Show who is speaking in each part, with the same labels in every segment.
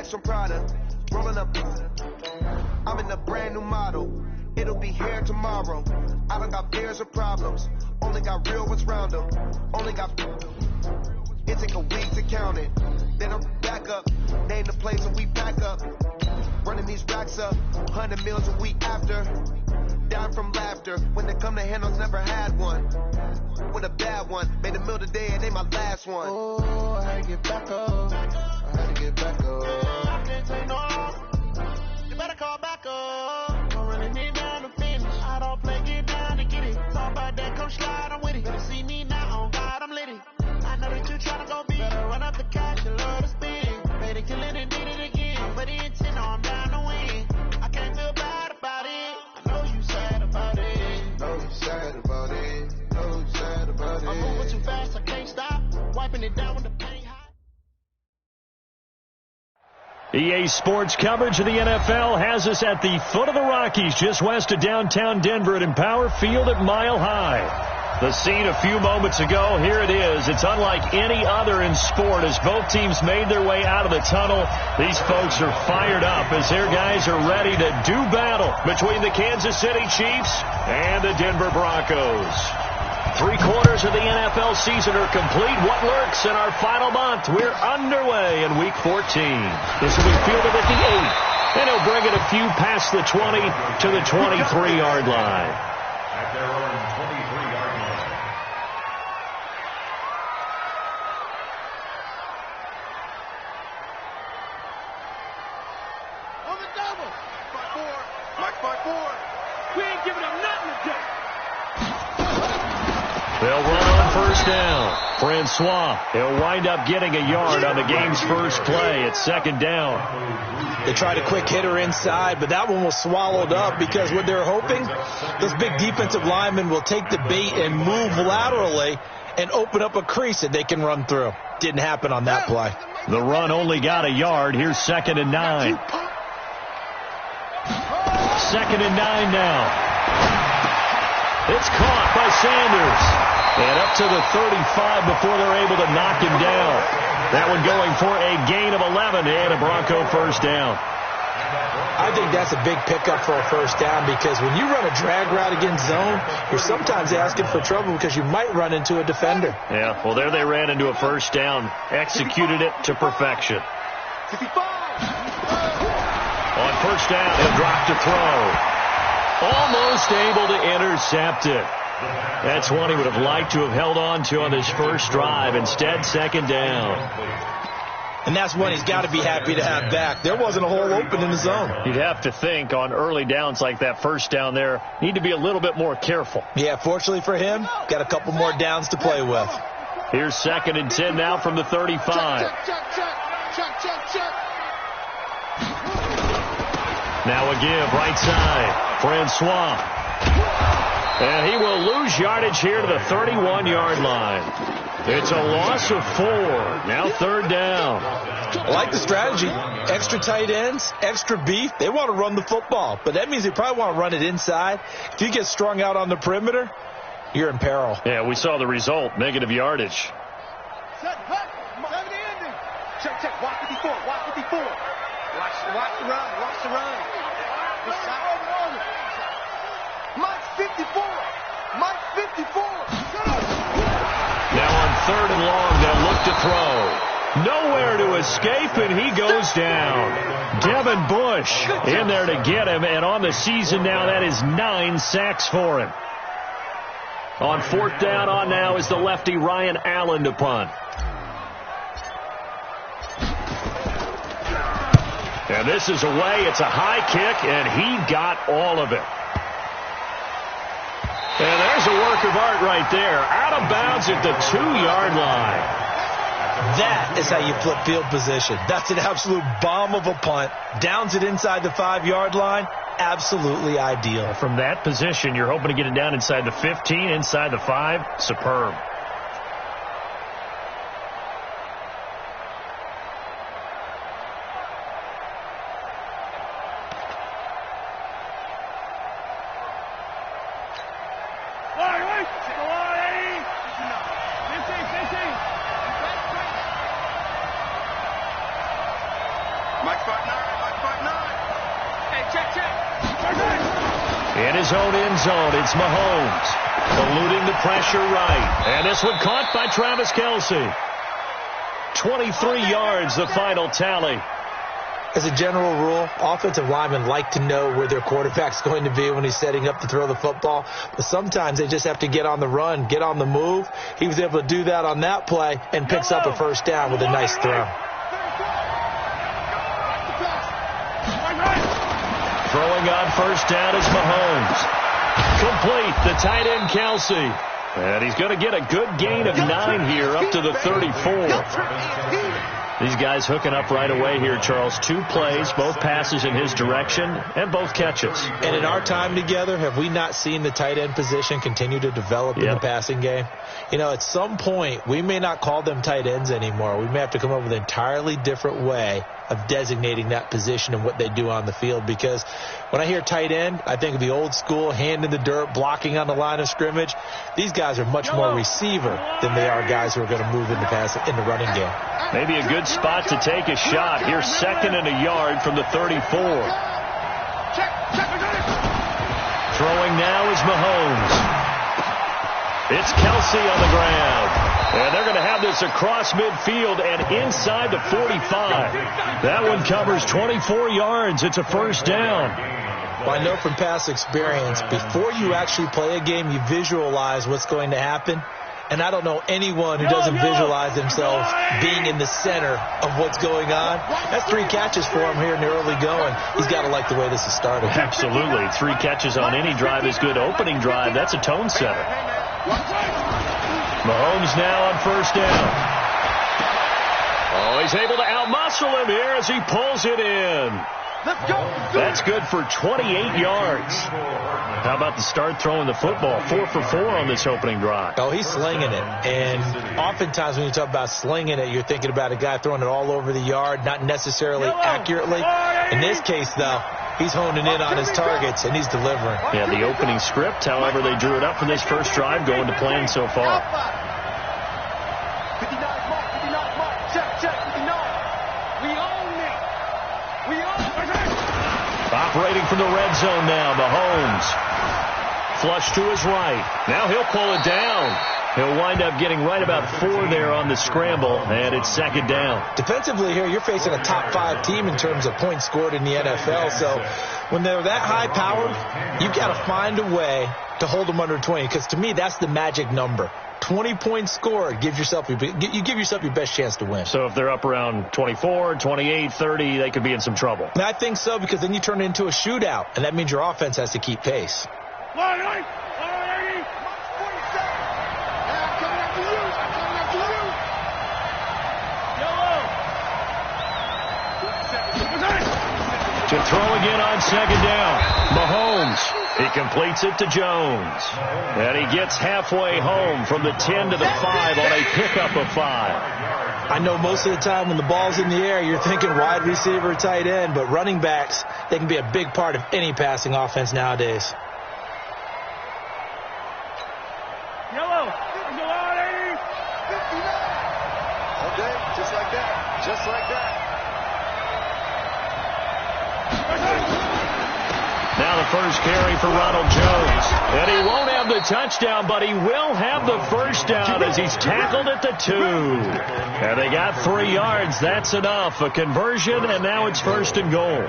Speaker 1: bags from Prada. Rolling up. I'm in a brand new model. It'll be here tomorrow. I don't got fears or problems. Only got real ones round them. Only got. It take a week to count it. Then I'm back up. Name the place and we back up. Running these racks up. 100 meals a week after. Down from laughter. When they come to handles, never had one. With a bad one. Made a meal today and ain't my last one. Oh, I had to get back up. I had to get back up. I can't take no. You better call back up. Don't really need down to finish. I don't play, get down to get it. Talk about that, come slide, I'm with it. Better see me now, on God, I'm litty. I know that you tryna go big. Better run up the cash, you love to spin. Better kill it and did it again. But the intent, I'm down to win. I can't feel bad about it. I know you sad about it. Know you sad about it. Know you sad about it. I'm moving too fast, I can't stop. Wiping it down with the paint hot.
Speaker 2: EA Sports coverage of the NFL has us at the foot of the Rockies, just west of downtown Denver at Empower Field at Mile High. The scene a few moments ago, here it is. It's unlike any other in sport as both teams made their way out of the tunnel. These folks are fired up as their guys are ready to do battle between the Kansas City Chiefs and the Denver Broncos. 3/4 of the NFL season are complete. What lurks in our final month? We're underway in Week 14. This will be fielded at the 8. And he'll bring it a few past the 20 to the 23-yard line.
Speaker 3: At their own 23-yard line.
Speaker 1: On the double. 5-4. Mike 5-4. We ain't giving them nothing today.
Speaker 2: They'll run on first down. Francois, he'll wind up getting a yard on the game's first play. It's second down.
Speaker 4: They tried a quick hitter inside, but that one was swallowed up because what they're hoping, those big defensive linemen will take the bait and move laterally and open up a crease that they can run through. Didn't happen on that play.
Speaker 2: The run only got a yard. Here's 2nd and 9. 2nd and 9 now. It's caught by Sanders. And up to the 35 before they're able to knock him down. That one going for a gain of 11 and a Bronco first down.
Speaker 4: I think that's a big pickup for a first down because when you run a drag route against zone, you're sometimes asking for trouble because you might run into a defender.
Speaker 2: Yeah, well, there they ran into a first down. Executed it to perfection.
Speaker 1: 55.
Speaker 2: On first down, he'll drop to throw. Almost able to intercept it. That's one he would have liked to have held on to on his first drive. Instead, second down.
Speaker 4: And that's one he's got to be happy to have back. There wasn't a hole open in the zone.
Speaker 2: You'd have to think on early downs like that first down there, need to be a little bit more careful.
Speaker 4: Yeah, fortunately for him, got a couple more downs to play with.
Speaker 2: Here's 2nd and 10 now from the 35.
Speaker 1: Check.
Speaker 2: Now a give, right side. Francois. And he will lose yardage here to the 31-yard line. It's a loss of 4. Now 3rd down.
Speaker 4: I like the strategy. Extra tight ends, extra beef. They want to run the football, but that means they probably want to run it inside. If you get strung out on the perimeter, you're in peril.
Speaker 2: Yeah, we saw the result, negative yardage.
Speaker 1: Check. Watch 54. Watch the run. Mike 54.
Speaker 2: Now on 3rd and long, they'll look to throw. Nowhere to escape, and he goes down. Devin Bush in there to get him, and on the season now, that is 9 sacks for him. On 4th down on now is the lefty Ryan Allen to punt. And this is away. It's a high kick, and he got all of it. And there's a work of art right there. Out of bounds at the 2-yard line.
Speaker 4: That is how you flip field position. That's an absolute bomb of a punt. Downs it inside the 5-yard line. Absolutely ideal.
Speaker 2: From that position, you're hoping to get it down inside the 15, inside the 5. Superb.
Speaker 1: Mike
Speaker 2: his own end zone. It's Mahomes. Eluding the pressure right. And this one caught by Travis Kelce. 23 yards, the final tally.
Speaker 4: As a general rule, offensive linemen like to know where their quarterback's going to be when he's setting up to throw the football. But sometimes they just have to get on the run, get on the move. He was able to do that on that play and picks up a first down with a nice throw.
Speaker 2: Throwing on first down is Mahomes. Complete, the tight end Kelce. And he's going to get a good gain of 9 here up to the 34. These guys hooking up right away here, Charles. 2 plays, both passes in his direction, and both catches.
Speaker 4: And in our time together, have we not seen the tight end position continue to develop in the passing game? You know, at some point, we may not call them tight ends anymore. We may have to come up with an entirely different way of designating that position and what they do on the field, because when I hear tight end, I think of the old school, hand in the dirt, blocking on the line of scrimmage. These guys are much more receiver than they are guys who are going to move in the running game.
Speaker 2: Maybe a good spot to take a shot. Here's 2nd and a yard from the 34. Throwing now is Mahomes. It's Kelce on the ground. And they're going to have this across midfield and inside the 45. That one covers 24 yards. It's a first down.
Speaker 4: Well, I know from past experience, before you actually play a game, you visualize what's going to happen. And I don't know anyone who doesn't visualize themselves being in the center of what's going on. That's 3 catches for him here in the early going. He's got to like the way this is started.
Speaker 2: Absolutely. 3 catches on any drive is good. Opening drive, that's a tone setter. Mahomes now on first down. Oh, he's able to outmuscle him here as he pulls it in. That's good for 28 yards. How about the start throwing the football? 4 for 4 on this opening drive.
Speaker 4: Oh, he's slinging it. And oftentimes when you talk about slinging it, you're thinking about a guy throwing it all over the yard, not necessarily accurately. In this case, though, he's honing in on his targets, and he's delivering.
Speaker 2: Yeah, the opening script, however, they drew it up for this first drive, going to plan so far.
Speaker 1: 59 mark, 59 mark, check, 59. We own it. We own it.
Speaker 2: Operating from the red zone now, Mahomes. Flush to his right. Now he'll pull it down. He'll wind up getting right about 4 there on the scramble, and it's 2nd down.
Speaker 4: Defensively here, you're facing a top 5 team in terms of points scored in the NFL. So when they're that high powered, you've got to find a way to hold them under 20, because to me, that's the magic number. 20 points scored, you give yourself your best chance to win.
Speaker 2: So if they're up around 24, 28, 30, they could be in some trouble.
Speaker 4: And I think so, because then you turn it into a shootout, and that means your offense has to keep pace.
Speaker 2: To throw again on 2nd down. Mahomes. He completes it to Jones. And he gets halfway home from the 10 to the 5 on a pickup of 5.
Speaker 4: I know most of the time when the ball's in the air, you're thinking wide receiver, tight end, but running backs, they can be a big part of any passing offense nowadays.
Speaker 1: Yellow. Okay, just like that. Just like that.
Speaker 2: Now the first carry for Ronald Jones. And he won't have the touchdown, but he will have the first down as he's tackled at the 2. And they got 3 yards. That's enough. A conversion, and now it's 1st and goal.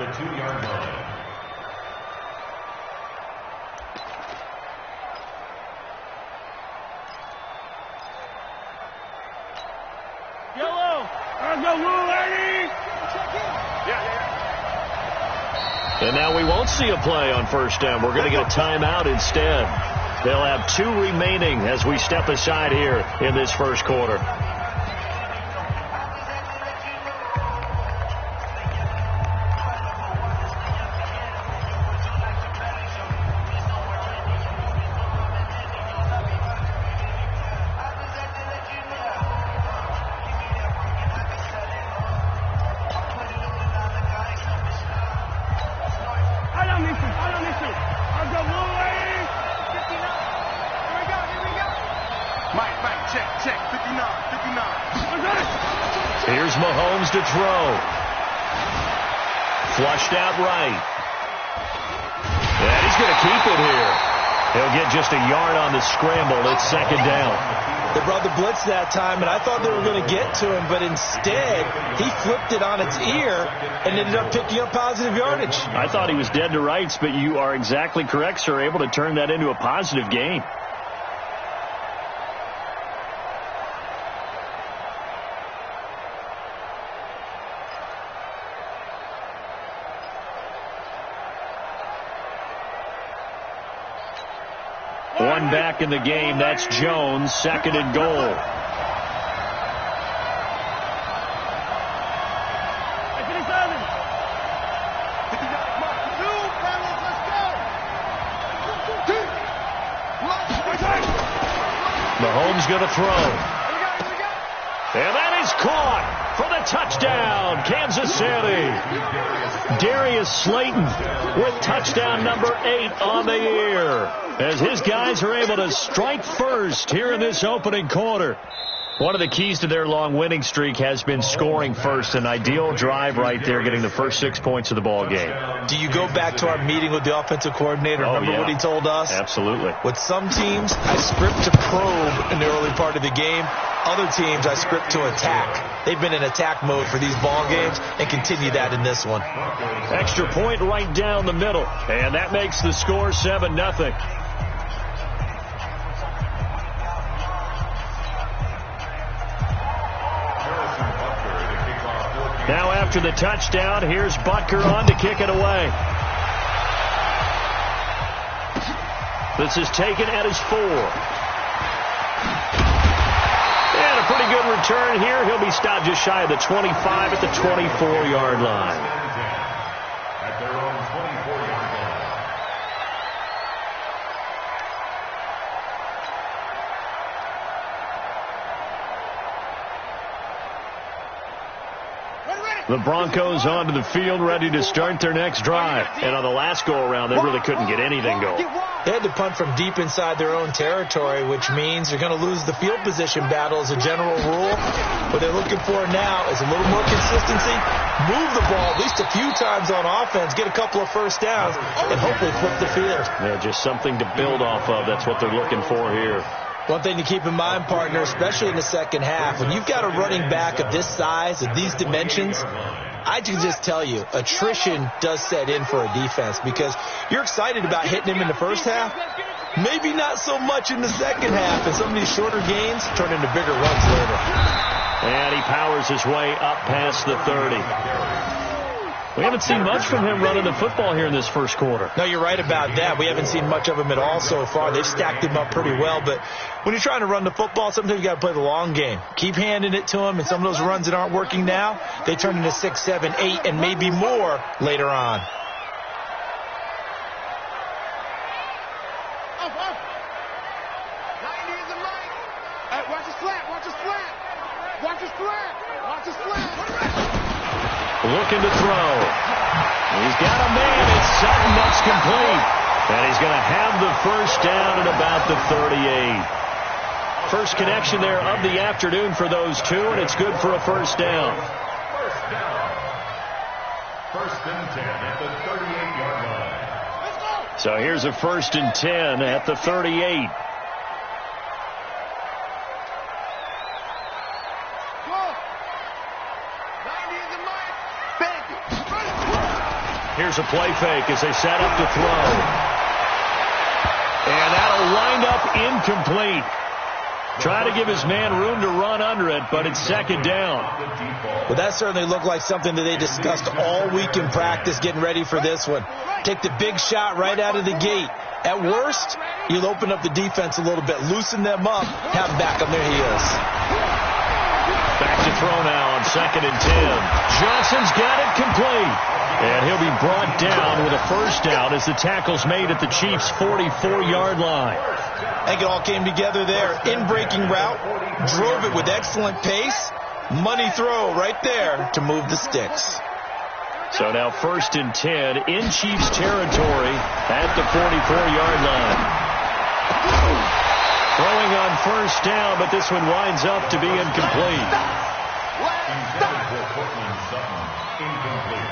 Speaker 2: And now we won't see a play on first down. We're going to get a timeout instead. They'll have 2 remaining as we step aside here in this first quarter. Here's Mahomes to throw. Flushed out right. And he's going to keep it here. He'll get just a yard on the scramble. It's second down.
Speaker 4: They brought the blitz that time, and I thought they were going to get to him, but instead he flipped it on its ear and ended up picking up positive yardage.
Speaker 2: I thought he was dead to rights, but you are exactly correct, sir, able to turn that into a positive gain. One back in the game. That's Jones. Second and goal. Mahomes going to throw. And that is caught for the touchdown, Kansas City. Darius Slayton with touchdown number 8 on the year, as his guys are able to strike first here in this opening quarter. One of the keys to their long winning streak has been scoring first. An ideal drive right there, getting the first 6 points of the ball game.
Speaker 4: Do you go back to our meeting with the offensive coordinator? Remember what he told us?
Speaker 2: Absolutely.
Speaker 4: With some teams, I script to probe in the early part of the game. Other teams, I script to attack. They've been in attack mode for these ball games and continue that in this one.
Speaker 2: Extra point right down the middle. And that makes the score 7-0. Now after the touchdown, here's Butker on to kick it away. This is taken at his 4. And a pretty good return here. He'll be stopped just shy of the 25 at the 24-yard line.
Speaker 3: At their own 24-yard line.
Speaker 2: The Broncos onto the field, ready to start their next drive. And on the last go-around, they really couldn't get anything going.
Speaker 4: They had to punt from deep inside their own territory, which means they're going to lose the field position battle as a general rule. What they're looking for now is a little more consistency, move the ball at least a few times on offense, get a couple of first downs, and hopefully flip the field.
Speaker 2: Yeah, just something to build off of. That's what they're looking for here.
Speaker 4: One thing to keep in mind, partner, especially in the second half, when you've got a running back of this size, of these dimensions, I can just tell you, attrition does set in for a defense because you're excited about hitting him in the first half, maybe not so much in the second half, and some of these shorter gains turn into bigger runs later.
Speaker 2: And he powers his way up past the 30. We haven't seen much from him running the football here in this first quarter.
Speaker 4: No, you're right about that. We haven't seen much of him at all so far. They've stacked him up pretty well, but when you're trying to run the football, sometimes you got to play the long game. Keep handing it to him, and some of those runs that aren't working now, they turn into 6, 7, 8, and maybe more later on.
Speaker 5: Watch his flat, watch his flat. Watch his flat, watch his flat.
Speaker 2: Looking to throw. He's got a man. It's Sutton. That's complete. And he's going to have the first down at about the 38. First connection there of the afternoon for those two, and it's good for a first down.
Speaker 3: First down. First and 10 at the 38-yard line.
Speaker 2: So here's a first and 10 at the 38. Here's a play fake as they set up to throw. And that'll wind up incomplete. Try to give his man room to run under it, but it's second down.
Speaker 4: Well, that certainly looked like something that they discussed all week in practice getting ready for this one. Take the big shot right out of the gate. At worst, you'll open up the defense a little bit, loosen them up, have them back on their heels.
Speaker 2: Back to throw now on second and 10. Johnson's got it complete. And he'll be brought down with a first down as the tackle's made at the Chiefs' 44-yard line.
Speaker 4: I think it all came together there. In-breaking route, drove it with excellent pace. Money throw right there to move the sticks.
Speaker 2: So now first and 10 in Chiefs territory at the 44-yard line. Throwing on first down, but this one winds up to be incomplete.
Speaker 3: Incomplete.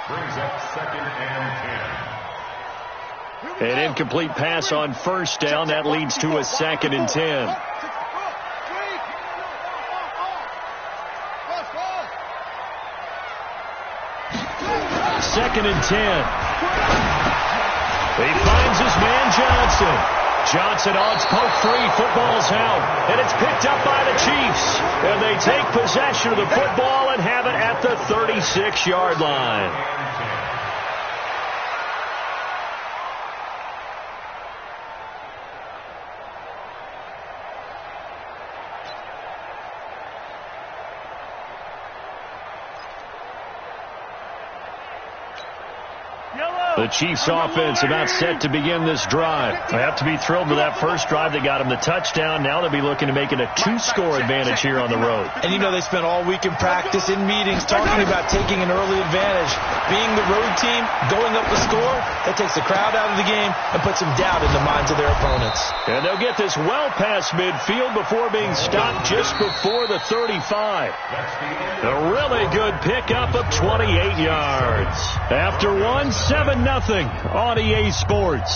Speaker 3: Brings up second and 10.
Speaker 2: An incomplete pass on first down. That leads to a 2nd and 10. Second and 10. He finds his man Johnson. Johnson odds poke free. Football's out. And it's picked up by the Chiefs. And they take possession of the football and have it at the 36-yard line. The Chiefs offense about set to begin this drive. They have to be thrilled with that first drive. They got him the touchdown. Now they'll be looking to make it a 2-score advantage here on the road.
Speaker 4: And you know they spent all week in practice, in meetings, talking about taking an early advantage. Being the road team, going up the score, that takes the crowd out of the game and puts some doubt in the minds of their opponents.
Speaker 2: And they'll get this well past midfield before being stopped just before the 35. A really good pickup of 28 yards. After 7-0 on EA Sports.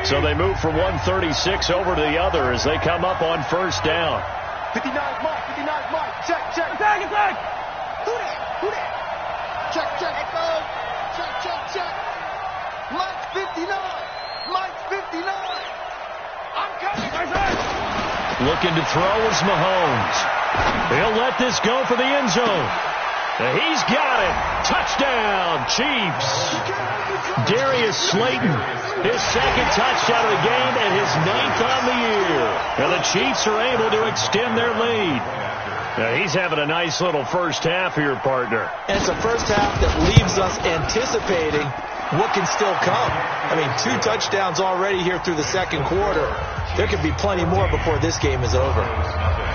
Speaker 2: So they move from 136 over to the other as they come up on first down.
Speaker 5: 59 mark, 59 mark. Check. Attack. Who that? Check. Check. Mike's 59. I'm coming.
Speaker 2: Looking to throw is Mahomes. He'll let this go for the end zone. He's got it. Touchdown, Chiefs. Darius Slayton, his 2nd touchdown of the game and his 9th on the year. And the Chiefs are able to extend their lead. Now, he's having a nice little first half here, partner.
Speaker 4: And it's a first half that leaves us anticipating what can still come. I mean, 2 touchdowns already here through the second quarter. There could be plenty more before this game is over.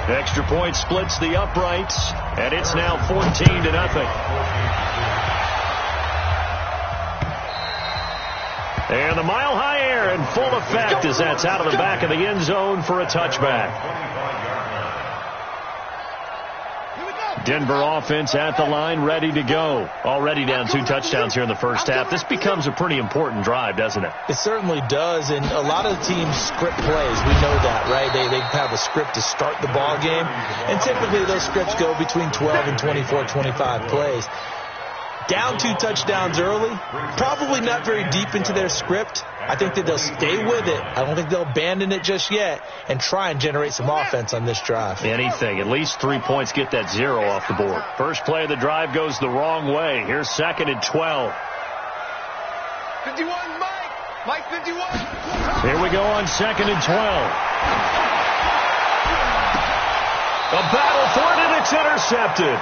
Speaker 2: Extra point splits the uprights, and it's now 14-0. And the mile-high air in full effect as that's out of the back of the end zone for a touchback. Denver offense at the line, ready to go. Already down 2 touchdowns here in the first half. This becomes a pretty important drive, doesn't it?
Speaker 4: It certainly does, and a lot of teams script plays. We know that, right? They have a script to start the ball game, and typically those scripts go between 12 and 24, 25 plays. Down 2 touchdowns early, probably not very deep into their script. I think that they'll stay with it. I don't think they'll abandon it just yet and try and generate some offense on this drive.
Speaker 2: Anything. At least 3 points, get that 0 off the board. First play of the drive goes the wrong way. Here's 2nd and 12.
Speaker 5: 51, Mike 51.
Speaker 2: Here we go on 2nd and 12. A battle for it, and it's intercepted.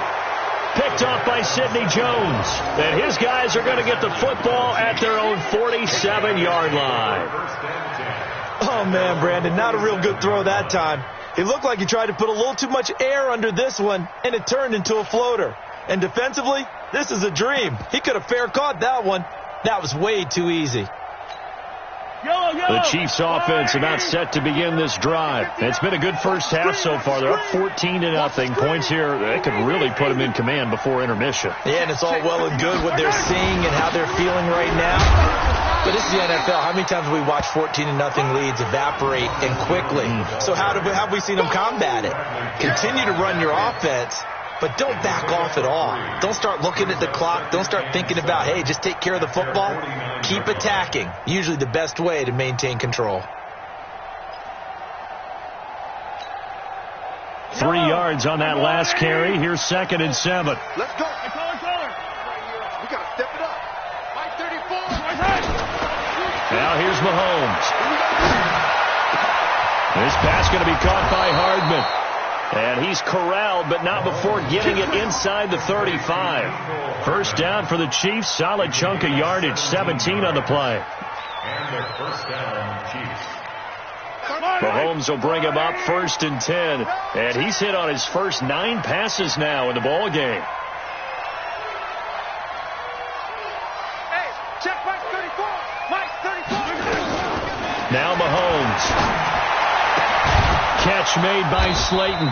Speaker 2: Picked off by Sidney Jones. And his guys are going to get the football at their own 47-yard line.
Speaker 4: Oh, man, Brandon, not a real good throw that time. It looked like he tried to put a little too much air under this one, and it turned into a floater. And defensively, this is a dream. He could have fair caught that one. That was way too easy.
Speaker 2: The Chiefs offense about set to begin this drive. It's been a good first half so far. They're up 14-0. Points here, they could really put them in command before intermission.
Speaker 4: Yeah, and it's all well and good what they're seeing and how they're feeling right now. But this is the NFL. How many times have we watched 14-0 leads evaporate and quickly? So how have we seen them combat it? Continue to run your offense, but don't back off at all. Don't start looking at the clock. Don't start thinking about, hey, just take care of the football. Keep attacking. Usually the best way to maintain control.
Speaker 2: 3 yards on that last carry. Here's 2nd and 7.
Speaker 5: Let's go. We got to step it up. Mike 34.
Speaker 2: Now here's Mahomes. This pass going to be caught by Hardman. And he's corralled, but not before getting it inside the 35. First down for the Chiefs. Solid chunk of yardage. 17 on the play.
Speaker 3: And their first down, Chiefs.
Speaker 2: Mahomes will bring him up 1st and 10. And he's hit on his first 9 passes now in the ball game.
Speaker 5: Hey, check Mike 34. Mike 34.
Speaker 2: Now Mahomes. Catch made by Slayton.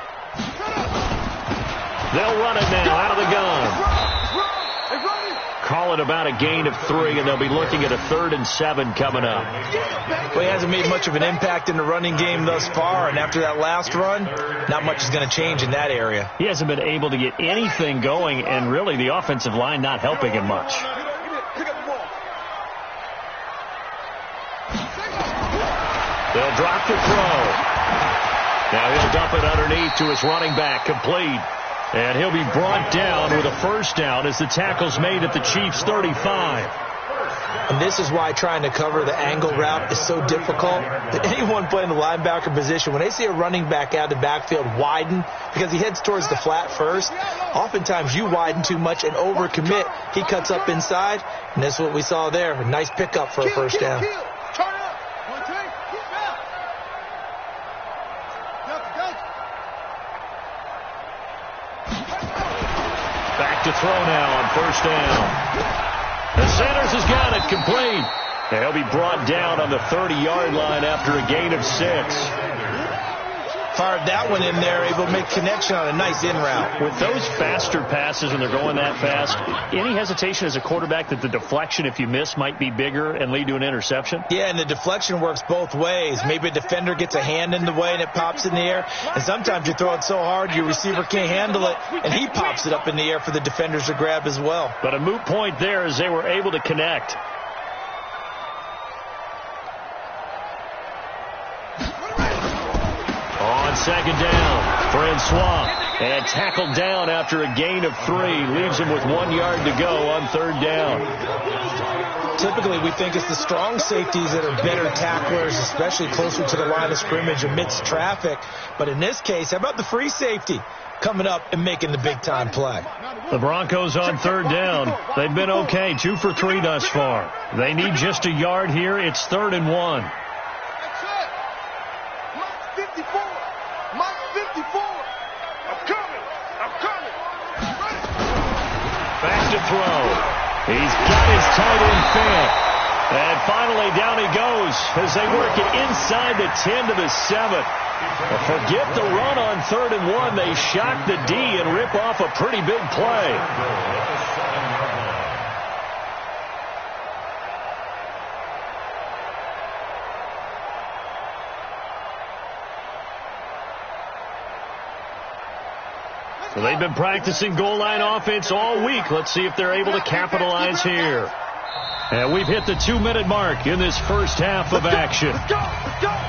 Speaker 2: They'll run it now out of the gun. Call it about a gain of 3, and they'll be looking at a 3rd and 7 coming up.
Speaker 4: Well, he hasn't made much of an impact in the running game thus far, and after that last run, not much is going to change in that area.
Speaker 2: He hasn't been able to get anything going, and really the offensive line not helping him much. They'll drop the throw. Now he'll dump it underneath to his running back, complete. And he'll be brought down with a first down as the tackle's made at the Chiefs' 35.
Speaker 4: And this is why trying to cover the angle route is so difficult. Anyone playing the linebacker position, when they see a running back out of the backfield widen, because he heads towards the flat first, oftentimes you widen too much and overcommit. He cuts up inside, and that's what we saw there. A nice pickup for a first down.
Speaker 2: Back to throw now on first down. And Sanders has got it complete. And he'll be brought down on the 30-yard line after a gain of 6.
Speaker 4: Fired that one in there, able to make connection on a nice in route.
Speaker 2: With those faster passes when they're going that fast, any hesitation as a quarterback that the deflection, if you miss, might be bigger and lead to an interception?
Speaker 4: Yeah, and the deflection works both ways. Maybe a defender gets a hand in the way and it pops in the air. And sometimes you throw it so hard your receiver can't handle it, and he pops it up in the air for the defenders to grab as well.
Speaker 2: But a moot point there as they were able to connect. On second down, Francois, and tackled down after a gain of 3. Leaves him with 1 yard to go on third down.
Speaker 4: Typically, we think it's the strong safeties that are better tacklers, especially closer to the line of scrimmage amidst traffic. But in this case, how about the free safety coming up and making the big-time play?
Speaker 2: The Broncos on third down. They've been okay, 2 for 3 thus far. They need just a yard here. It's 3rd and 1. Back to throw. He's got his tight end fit. And finally down he goes as they work it inside the 10 to the 7. Forget the run on 3rd and 1. They shock the D and rip off a pretty big play. So they've been practicing goal line offense all week. Let's see if they're able to capitalize here. And we've hit the 2-minute mark in this first half of action.
Speaker 5: Let's go!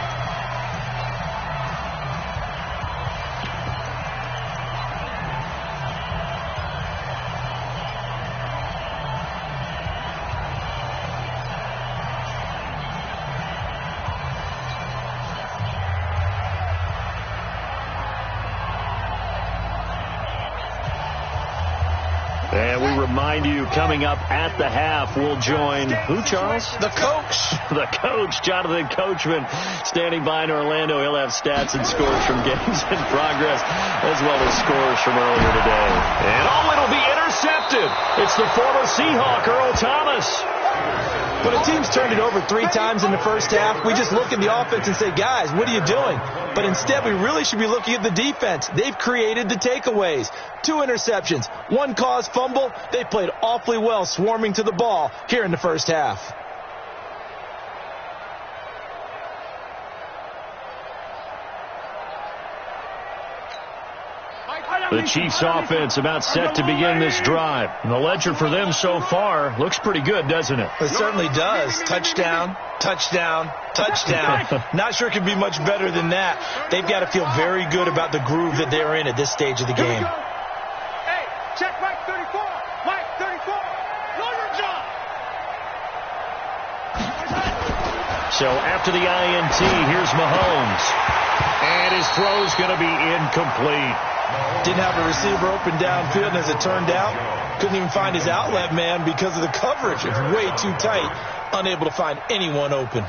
Speaker 2: And we remind you, coming up at the half, we'll join who, Charles?
Speaker 4: The coach.
Speaker 2: The coach, Jonathan Coachman, standing by in Orlando. He'll have stats and scores from games in progress, as well as scores from earlier today. And it'll be intercepted. It's the former Seahawk, Earl Thomas.
Speaker 4: When a team's turned it over 3 times in the first half, we just look at the offense and say, guys, what are you doing? But instead, we really should be looking at the defense. They've created the takeaways. 2 interceptions, 1 caused fumble. They played awfully well swarming to the ball here in the first half.
Speaker 2: The Chiefs offense about set to begin this drive. And the ledger for them so far looks pretty good, doesn't it?
Speaker 4: It certainly does. Touchdown, touchdown, touchdown. Not sure it could be much better than that. They've got to feel very good about the groove that they're in at this stage of the game.
Speaker 5: Hey, check Mike 34. Mike 34. Know your job.
Speaker 2: So after the INT, here's Mahomes. And his throw's going to be incomplete.
Speaker 4: Didn't have a receiver open downfield, and as it turned out, couldn't even find his outlet man because of the coverage. It's way too tight, unable to find anyone open.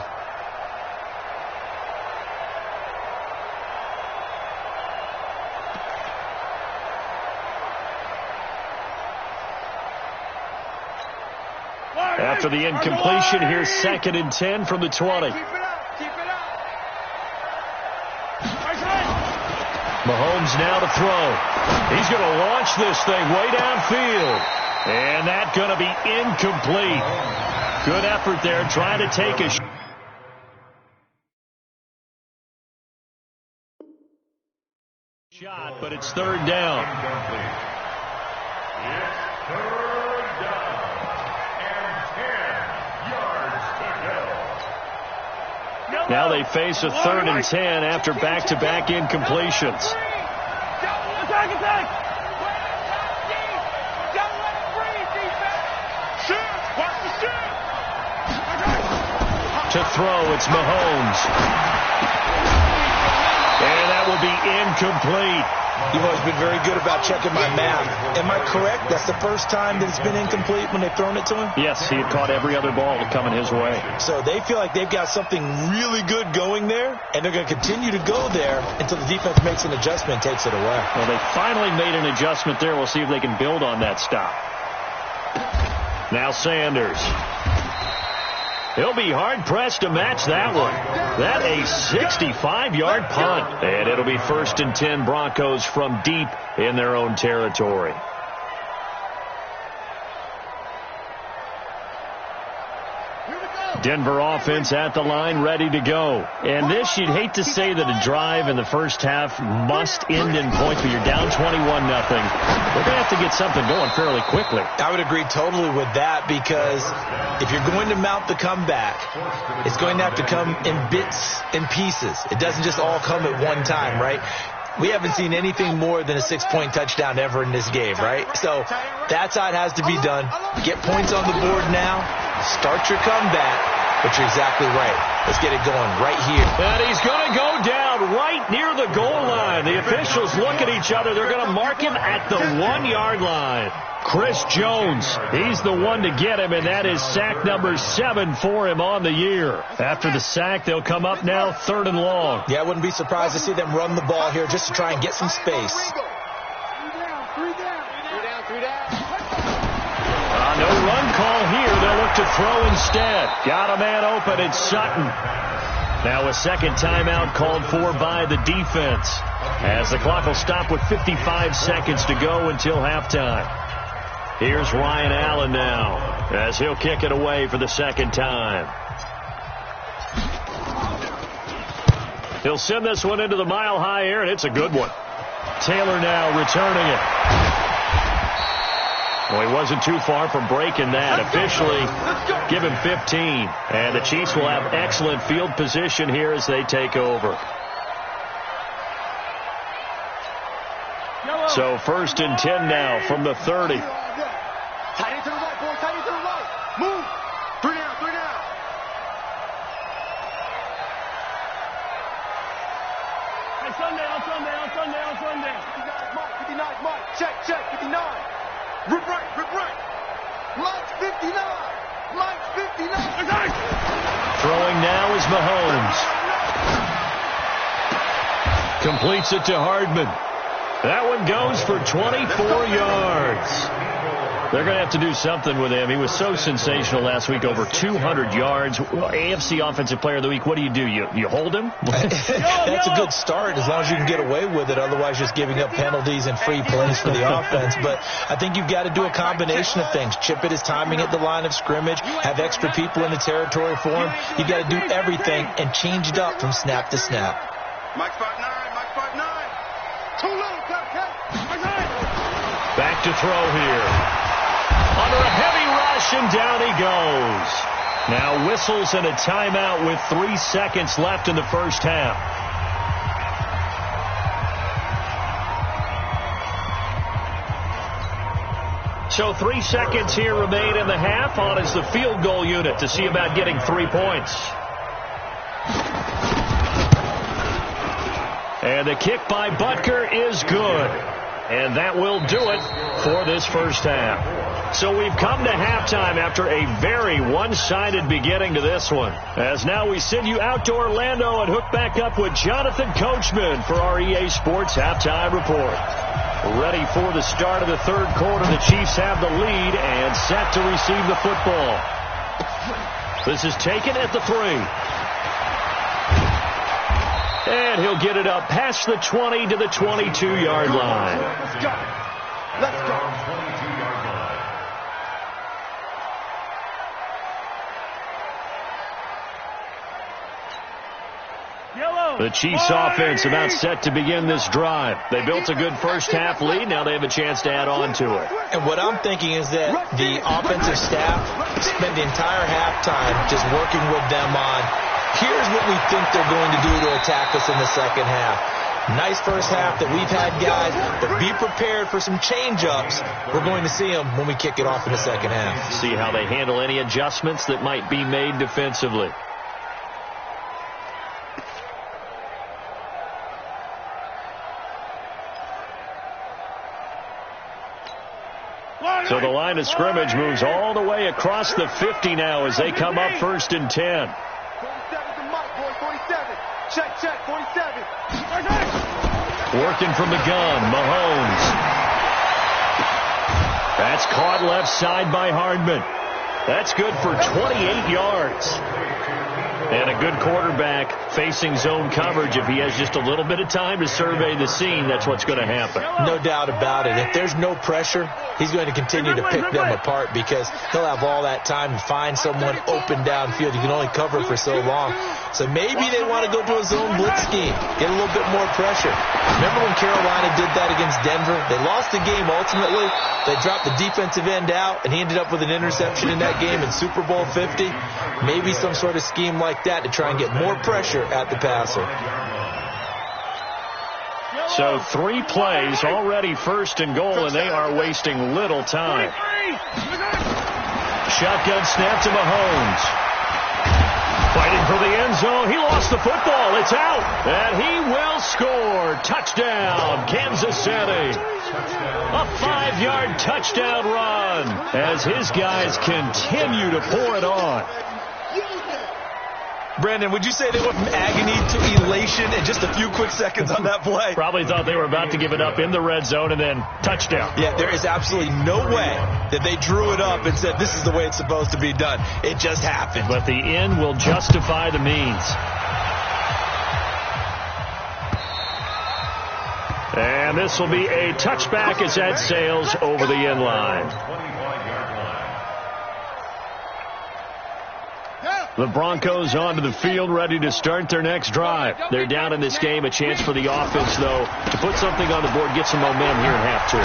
Speaker 2: After the incompletion, here's 2nd and 10 from the 20.
Speaker 5: Keep it up. Keep it up.
Speaker 2: Mahomes Mahomes now to throw. He's going to launch this thing way downfield. And that's going to be incomplete. Good effort there trying to take a shot, but it's third down.
Speaker 3: It's third down and 10 yards to go.
Speaker 2: Now they face a 3rd and 10 after back-to-back incompletions. To throw, it's Mahomes. And that will be incomplete.
Speaker 4: You've always been very good about checking my math. Am I correct? That's the first time that it's been incomplete when they've thrown it to him?
Speaker 2: Yes, he had caught every other ball coming his way.
Speaker 4: So they feel like they've got something really good going there, and they're going to continue to go there until the defense makes an adjustment and takes it away.
Speaker 2: Well, they finally made an adjustment there. We'll see if they can build on that stop. Now Sanders. He'll be hard-pressed to match that one. That a 65-yard punt. And it'll be 1st and 10 Broncos from deep in their own territory. Denver offense at the line, ready to go. And this, you'd hate to say that a drive in the first half must end in points, but you're down 21-0. They're going to have to get something going fairly quickly.
Speaker 4: I would agree totally with that, because if you're going to mount the comeback, it's going to have to come in bits and pieces. It doesn't just all come at one time, right? We haven't seen anything more than a 6-point touchdown ever in this game, right? So that's how it has to be done. Get points on the board now. Start your comeback. But you're exactly right. Let's get it going right here.
Speaker 2: And he's going to go down right near the goal line. The officials look at each other. They're going to mark him at the 1-yard line. Chris Jones, he's the one to get him, and that is sack number 7 for him on the year. After the sack, they'll come up now 3rd and long.
Speaker 4: Yeah, I wouldn't be surprised to see them run the ball here just to try and get some space.
Speaker 2: No run call here. They'll look to throw instead. Got a man open. It's Sutton. Now a second timeout called for by the defense, as the clock will stop with 55 seconds to go until halftime. Here's Ryan Allen now, as he'll kick it away for the second time. He'll send this one into the mile-high air, and it's a good one. Taylor now returning it. Well, he wasn't too far from breaking that. Officially, give him 15. And the Chiefs will have excellent field position here as they take over. So 1st and 10 now from the 30.
Speaker 5: Tight end to the right, boy. Tight end to the right. Move. 3 down, 3 down. Hey, sundown. 59, Mike. Check, 59. Rip right. Mike's 59.
Speaker 2: Throwing now is Mahomes. Completes it to Hardman. That one goes for 24 yards. They're going to have to do something with him. He was so sensational last week, over 200 yards. AFC Offensive Player of the Week, what do? You hold him?
Speaker 4: That's a good start as long as you can get away with it. Otherwise, just giving up penalties and free plays for the offense. But I think you've got to do a combination of things. Chip it his timing at the line of scrimmage. Have extra people in the territory for him. You've got to do everything and change it up from snap to snap.
Speaker 5: Mike's 5'9". Too little, cut.
Speaker 2: Back to throw here. Under a heavy rush, and down he goes. Now whistles and a timeout with 3 seconds left in the first half. So 3 seconds here remain in the half. On is the field goal unit to see about getting 3 points. And the kick by Butker is good. And that will do it for this first half. So we've come to halftime after a very one-sided beginning to this one. As now we send you out to Orlando and hook back up with Jonathan Coachman for our EA Sports Halftime Report. Ready for the start of the third quarter. The Chiefs have the lead and set to receive the football. This is taken at the 3. And he'll get it up past the 20 to the 22-yard line.
Speaker 5: Let's go. Let's go.
Speaker 2: The Chiefs offense about set to begin this drive. They built a good first half lead. Now they have a chance to add on to it.
Speaker 4: And what I'm thinking is that the offensive staff spent the entire halftime just working with them on, here's what we think they're going to do to attack us in the second half. Nice first half that we've had, guys, but be prepared for some change-ups. We're going to see them when we kick it off in the second half.
Speaker 2: See how they handle any adjustments that might be made defensively. So the line of scrimmage moves all the way across the 50 now as they come up 1st and 10.
Speaker 5: 47 to Mike, boy, 47. Check, 47.
Speaker 2: Working from the gun, Mahomes. That's caught left side by Hardman. That's good for 28 yards. And a good quarterback facing zone coverage. If he has just a little bit of time to survey the scene, that's what's going to happen.
Speaker 4: No doubt about it. If there's no pressure, he's going to continue to pick them apart because he'll have all that time to find someone open downfield. You can only cover for so long. So maybe they want to go to a zone blitz scheme, get a little bit more pressure. Remember when Carolina did that against Denver? They lost the game ultimately. They dropped the defensive end out, and he ended up with an interception in that game in Super Bowl 50. Maybe some sort of scheme like that to try and get more pressure at the passer.
Speaker 2: So 3 plays, already 1st and goal, and they are wasting little time. Shotgun snap to Mahomes. Fighting for the end zone. He lost the football. It's out. And he will score. Touchdown, Kansas City. A 5-yard touchdown run as his guys continue to pour it on.
Speaker 4: Brandon, would you say they went from agony to elation in just a few quick seconds on that play?
Speaker 2: Probably thought they were about to give it up in the red zone and then touchdown.
Speaker 4: Yeah, there is absolutely no way that they drew it up and said this is the way it's supposed to be done. It just happened.
Speaker 2: But the end will justify the means. And this will be a touchback as that sails over the end line. The Broncos onto the field, ready to start their next drive. They're down in this game. A chance for the offense, though, to put something on the board, get some momentum here in half 2.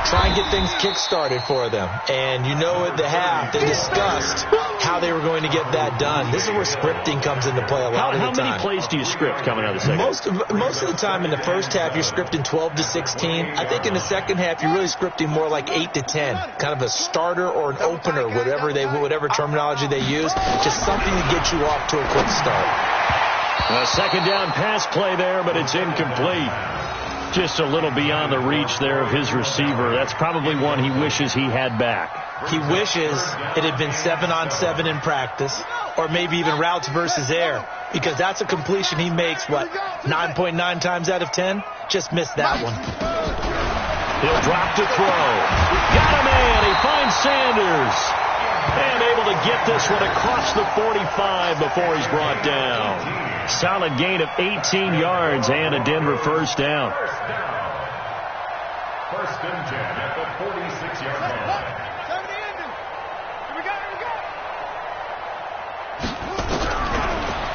Speaker 4: Try and get things kick-started for them. And you know at the half, they discussed how they were going to get that done. This is where scripting comes into play a lot of the time.
Speaker 2: How many plays do you script coming out of the second?
Speaker 4: Most of the time in the first half, you're scripting 12 to 16. I think in the second half, you're really scripting more like 8 to 10. Kind of a starter or an opener, whatever terminology they use. Just something to get you off to a quick start.
Speaker 2: A second down pass play there, but it's incomplete. Just a little beyond the reach there of his receiver. That's probably one he wishes he had back.
Speaker 4: He wishes it had been 7-on-7 in practice, or maybe even routes versus air, because that's a completion he makes, 9.9 times out of 10? Just missed that one.
Speaker 2: He'll drop to throw. Got a man. He finds Sanders. And able to get this one across the 45 before he's brought down. Solid gain of 18 yards and a Denver first down.
Speaker 3: First and 10 at the 46-yard line.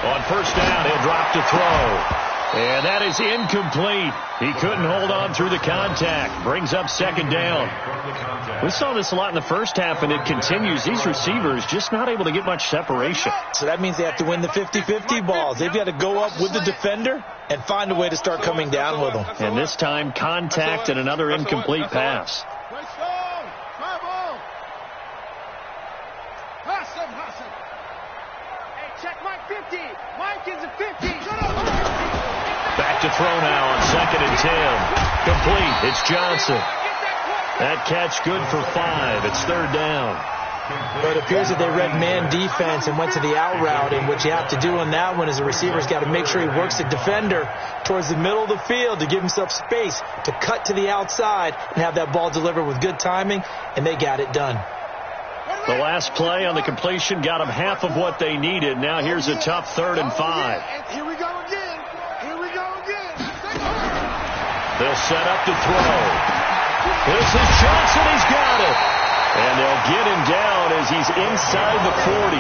Speaker 2: On first down, he'll drop to throw. And that is incomplete. He couldn't hold on through the contact. Brings up second down. We saw this a lot in the first half, and it continues. These receivers just not able to get much separation.
Speaker 4: So that means they have to win the 50-50 balls. They've got to go up with the defender and find a way to start coming down with them.
Speaker 2: And this time, contact and another incomplete pass.
Speaker 5: Check Mike 50. Mike is a 50.
Speaker 2: Back to throw now on 2nd and 10. Complete. It's Johnson. That catch good for 5. It's 3rd down.
Speaker 4: But it appears that they read man defense and went to the out route. And what you have to do on that one is the receiver's got to make sure he works the defender towards the middle of the field to give himself space to cut to the outside and have that ball delivered with good timing. And they got it done.
Speaker 2: The last play on the completion got them half of what they needed. Now here's a tough 3rd and 5.
Speaker 5: Here we go again. Here we
Speaker 2: They'll set up to throw. This is Johnson. He's got it. And they'll get him down as he's inside the 40.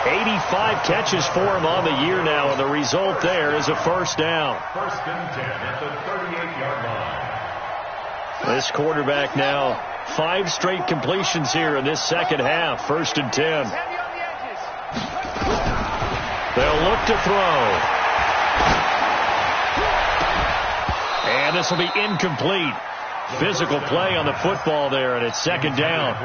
Speaker 2: 85 catches for him on the year now, and the result there is a first down.
Speaker 3: First and 10 at the 38-yard line.
Speaker 2: This quarterback now 5 straight completions here in this second half. First and 10. They'll look to throw. And this will be incomplete. Physical play on the football there, and it's second down.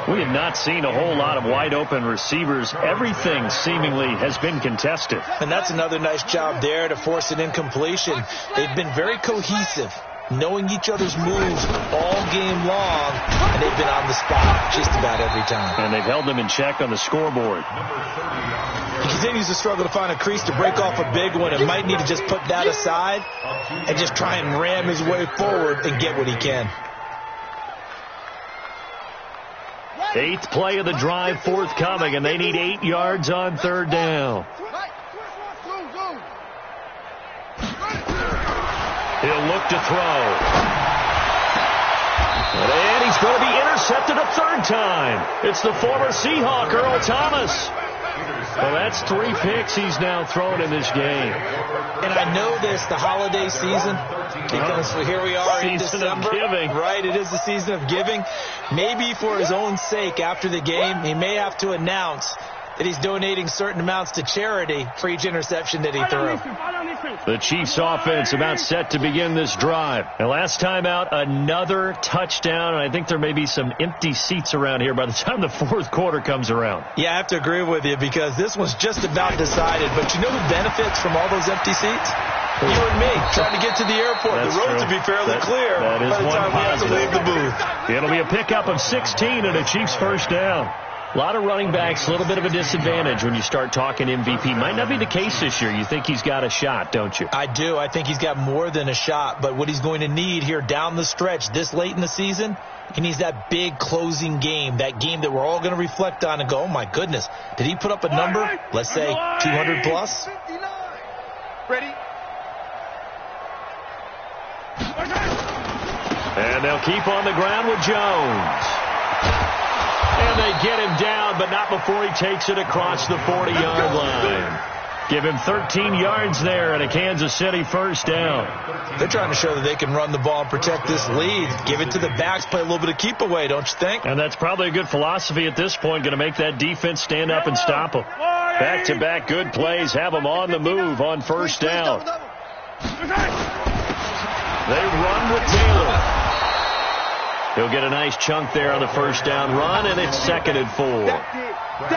Speaker 2: We have not seen a whole lot of wide-open receivers. Everything seemingly has been contested.
Speaker 4: And that's another nice job there to force an incompletion. They've been very cohesive, knowing each other's moves all game long, and they've been on the spot just about every time.
Speaker 2: And they've held them in check on the scoreboard.
Speaker 4: He continues to struggle to find a crease to break off a big one, and might need to just put that aside and just try and ram his way forward and get what he can.
Speaker 2: 8th play of the drive forthcoming, and they need 8 yards on third down. He'll look to throw. And he's going to be intercepted a third time. It's the former Seahawk, Earl Thomas. Well, that's 3 picks he's now thrown in this game.
Speaker 4: And I know this, the holiday season, because here we are in December.
Speaker 2: Season of giving.
Speaker 4: Right, it is the season of giving. Maybe for his own sake after the game, he may have to announce that he's donating certain amounts to charity for each interception that he threw.
Speaker 2: The Chiefs offense about set to begin this drive. And last time out, another touchdown. And I think there may be some empty seats around here by the time the fourth quarter comes around.
Speaker 4: Yeah, I have to agree with you because this one's just about decided. But you know who benefits from all those empty seats? You and me, trying to get to the airport.
Speaker 2: That's
Speaker 4: the roads
Speaker 2: true.
Speaker 4: will be fairly clear
Speaker 2: that is
Speaker 4: by the
Speaker 2: one
Speaker 4: time we have to
Speaker 2: positive.
Speaker 4: leave the booth.
Speaker 2: It'll be a pickup of 16 and a Chiefs first down. A lot of running backs, a little bit of a disadvantage when you start talking MVP. Might not be the case this year. You think he's got a shot, don't you?
Speaker 4: I do. I think he's got more than a shot. But what he's going to need here down the stretch this late in the season, he needs that big closing game, that game that we're all going to reflect on and go, oh, my goodness, did he put up a number, let's say 200 plus?
Speaker 5: Ready?
Speaker 2: And they'll keep on the ground with Jones. And they get him down, but not before he takes it across the 40-yard line. Give him 13 yards there and a Kansas City first down.
Speaker 4: They're trying to show that they can run the ball and protect this lead. Give it to the backs, play a little bit of keep away, don't you think?
Speaker 2: And that's probably a good philosophy at this point, going to make that defense stand up and stop them. Back-to-back good plays have them on the move on first down. They run with Taylor. He'll get a nice chunk there on the first down run, and it's 2nd and 4.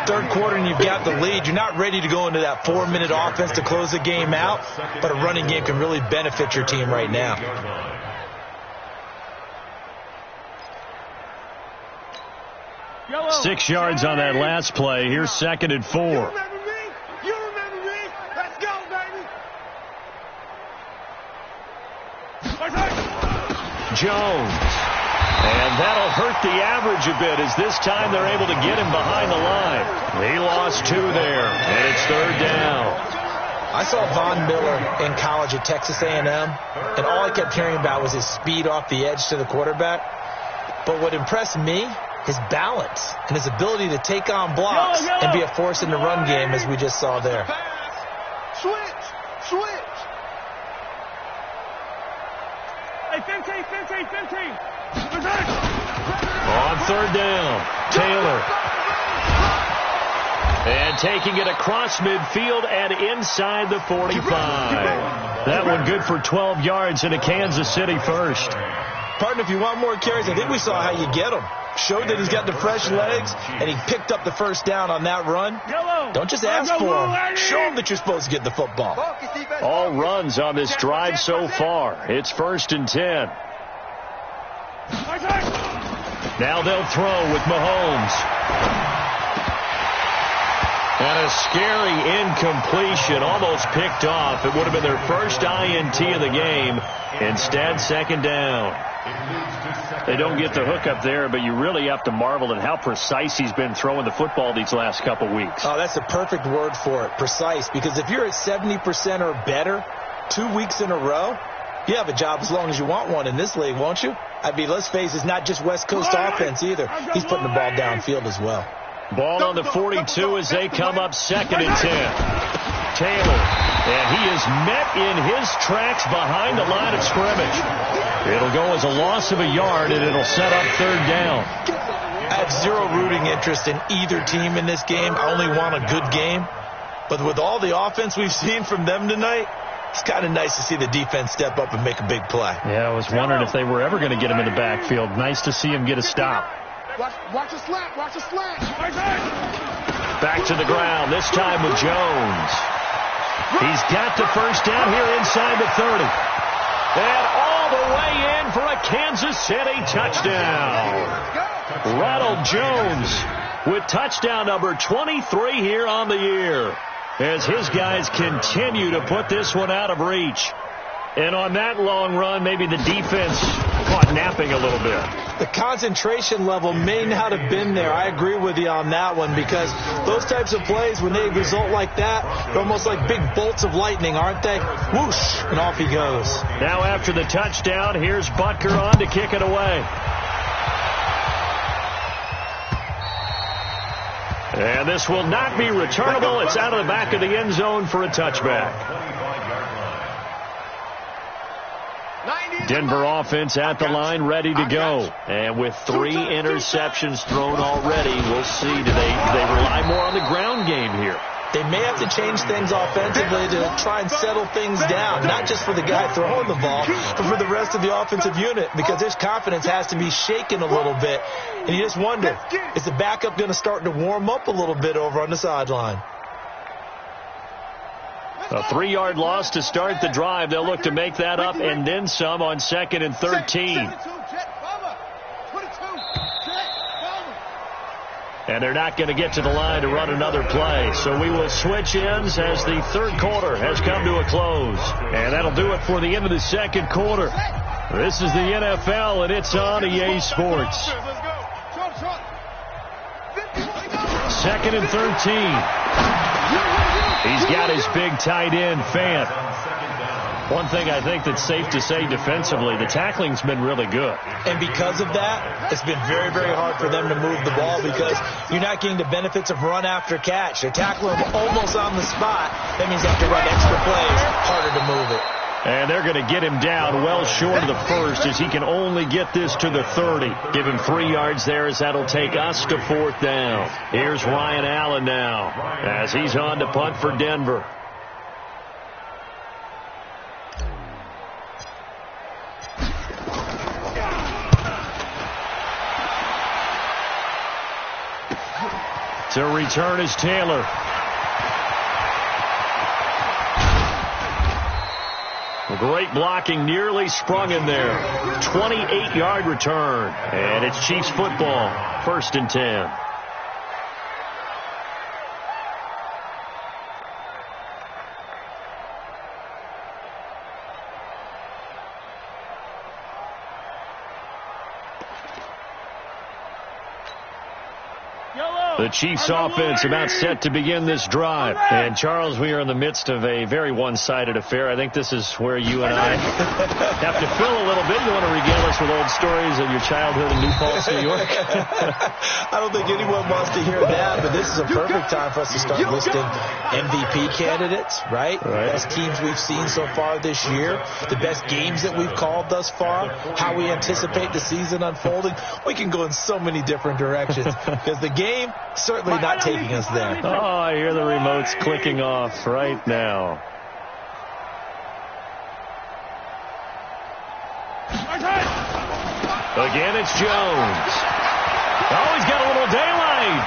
Speaker 4: Third quarter, and you've got the lead. You're not ready to go into that 4-minute offense to close the game out, but a running game can really benefit your team right now.
Speaker 5: Yellow.
Speaker 2: 6 yards on that last play. Here's 2nd and 4.
Speaker 5: You remember me? You remember me? Let's go, baby.
Speaker 2: Jones. And that'll hurt the average a bit as this time they're able to get him behind the line. He lost 2 there, and it's 3rd down.
Speaker 4: I saw Von Miller in college at Texas A&M, and all I kept hearing about was his speed off the edge to the quarterback. But what impressed me, his balance and his ability to take on blocks and be a force in the run game, as we just saw there.
Speaker 5: Switch. Hey, 15.
Speaker 2: On 3rd down, Taylor. And taking it across midfield and inside the 45. That one good for 12 yards and a Kansas City first.
Speaker 4: Partner, if you want more carries, I think we saw how you get him. Showed that he's got the fresh legs, and he picked up the first down on that run. Don't just ask for him. Show him that you're supposed to get the football.
Speaker 2: All runs on this drive so far. It's 1st and 10. Now they'll throw with Mahomes. And a scary incompletion, almost picked off. It would have been their first INT of the game. Instead, 2nd down. They don't get the hook up there, but you really have to marvel at how precise he's been throwing the football these last couple weeks.
Speaker 4: Oh, that's the perfect word for it, precise. Because if you're at 70% or better 2 weeks in a row, You have a job as long as you want one in this league, won't you? I mean, let's face it, it's not just West Coast offense either. He's putting the ball downfield as well.
Speaker 2: Ball on the 42 as they come up 2nd and 10. Taylor, and he is met in his tracks behind the line of scrimmage. It'll go as a loss of a yard, and it'll set up 3rd down.
Speaker 4: I have zero rooting interest in either team in this game. I only want a good game. But with all the offense we've seen from them tonight, it's kind of nice to see the defense step up and make a big play.
Speaker 2: Yeah, I was wondering if they were ever going to get him in the backfield. Nice to see him get a stop.
Speaker 5: Watch a slant. Watch a slant.
Speaker 2: Back to the ground, this time with Jones. He's got the 1st down here inside the 30. And all the way in for a Kansas City touchdown. Ronald Jones with touchdown number 23 here on the year, as his guys continue to put this one out of reach. And on that long run, maybe the defense caught napping a little bit.
Speaker 4: The concentration level may not have been there. I agree with you on that one, because those types of plays, when they result like that, they're almost like big bolts of lightning, aren't they? Whoosh, and off he goes.
Speaker 2: Now after the touchdown, here's Butker on to kick it away. And this will not be returnable. It's out of the back of the end zone for a touchback. Denver offense at the line, ready to go. And with 3 interceptions thrown already, we'll see. Do they rely more on the ground game here?
Speaker 4: They may have to change things offensively to try and settle things down, not just for the guy throwing the ball, but for the rest of the offensive unit, because his confidence has to be shaken a little bit. And you just wonder, is the backup going to start to warm up a little bit over on the sideline?
Speaker 2: A 3-yard loss to start the drive. They'll look to make that up and then some on 2nd and 13. And they're not going to get to the line to run another play. So we will switch ends as the 3rd quarter has come to a close. And that'll do it for the end of the 2nd quarter. This is the NFL, and it's on EA Sports. 2nd and 13. He's got his big tight end, Fant. One thing I think that's safe to say defensively, the tackling's been really good.
Speaker 4: And because of that, it's been very, very hard for them to move the ball, because you're not getting the benefits of run after catch. They're tackling him almost on the spot. That means they have to run extra plays, harder to move it.
Speaker 2: And they're going to get him down well short of the 1st, as he can only get this to the 30. Give him 3 yards there, as that'll take us to 4th down. Here's Ryan Allen now as he's on to punt for Denver. To return is Taylor. Great blocking, nearly sprung in there. 28-yard return. And it's Chiefs football. 1st and 10. The Chiefs offense about set to begin this drive. And, Charles, we are in the midst of a very one-sided affair. I think this is where you and I have to fill a little bit. You want to regale us with old stories of your childhood in New Paltz, New York?
Speaker 4: I don't think anyone wants to hear that, but this is a perfect time for us to start listing MVP candidates, right? The best teams we've seen so far this year, the best games that we've called thus far, how we anticipate the season unfolding. We can go in so many different directions, because the game certainly not taking us there.
Speaker 2: Oh, I hear the remotes clicking off right now. Again, it's Jones. Oh, he's got a little daylight.